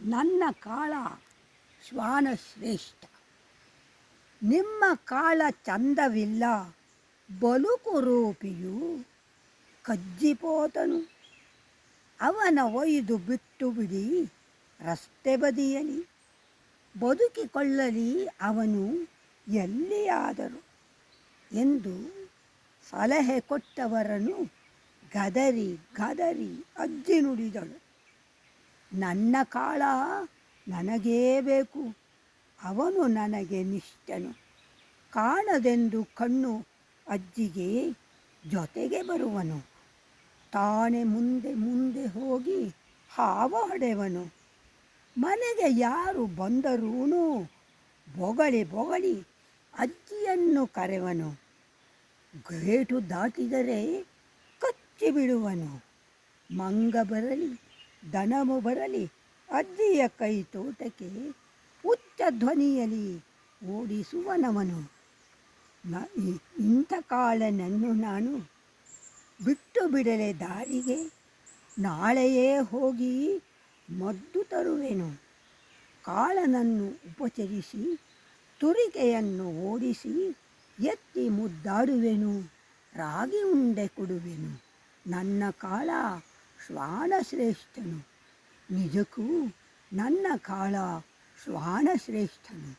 ನನ್ನ ಕಾಳ ಶ್ವಾನ ಶ್ರೇಷ್ಠ. ನಿಮ್ಮ ಕಾಳ ಚಂದವಿಲ್ಲ, ಬಲುಕು ರೂಪಿಯು ಕಜ್ಜಿಪೋತನು. ಅವನ ಒಯ್ದು ಬಿಟ್ಟು ಬಿಡಿ ರಸ್ತೆ ಬದಿಯಲಿ, ಬದುಕಿಕೊಳ್ಳಲಿ ಅವನು ಎಲ್ಲಿಯಾದರೂ ಎಂದು ಸಲಹೆ ಕೊಟ್ಟವರನ್ನು ಗದರಿ ಗದರಿ ಅಜ್ಜಿ ನುಡಿದಳು. ನನ್ನ ಕಾಳ ನನಗೇ ಬೇಕು, ಅವನು ನನಗೆ ನಿಷ್ಠನು. ಕಾಣದೆಂದು ಕಣ್ಣು ಅಜ್ಜಿಗೆ ಜೊತೆಗೆ ಬರುವನು. ತಾನೇ ಮುಂದೆ ಮುಂದೆ ಹೋಗಿ ಹಾವ ಹೊಡೆವನು. ಮನೆಗೆ ಯಾರು ಬಂದರೂ ಬೊಗಳಿ ಬೊಗಳಿ ಅಜ್ಜಿಯನ್ನು ಕರೆವನು. ಗೇಟು ದಾಟಿದರೆ ಕಚ್ಚಿ ಬಿಡುವನು. ಮಂಗ ಬರಲಿ ದನಮು ಬರಲಿ ಅಜ್ಜಿಯ ಕೈ ತೋಟಕ್ಕೆ ಉಚ್ಚ ಧ್ವನಿಯಲ್ಲಿ ಓಡಿಸುವನವನು. ಇಂಥ ಕಾಳನನ್ನು ನಾನು ಬಿಟ್ಟು ಬಿಡಲೆ ದಾರಿಗೆ, ನಾಳೆಯೇ ಹೋಗಿ ಮದ್ದು ತರುವೆನು. ಕಾಳನನ್ನು ಉಪಚರಿಸಿ ತುರಿಕೆಯನ್ನು ಓಡಿಸಿ ಎತ್ತಿ ಮುದ್ದಾಡುವೆನು, ರಾಗಿ ಉಂಡೆ ಕೊಡುವೆನು. ನನ್ನ ಕಾಳ ಶ್ವಾನ ಶ್ರೇಷ್ಠನು, ನಿಜಕ್ಕೂ ನನ್ನ ಕಾಳ ಶ್ವಾನ ಶ್ರೇಷ್ಠನು.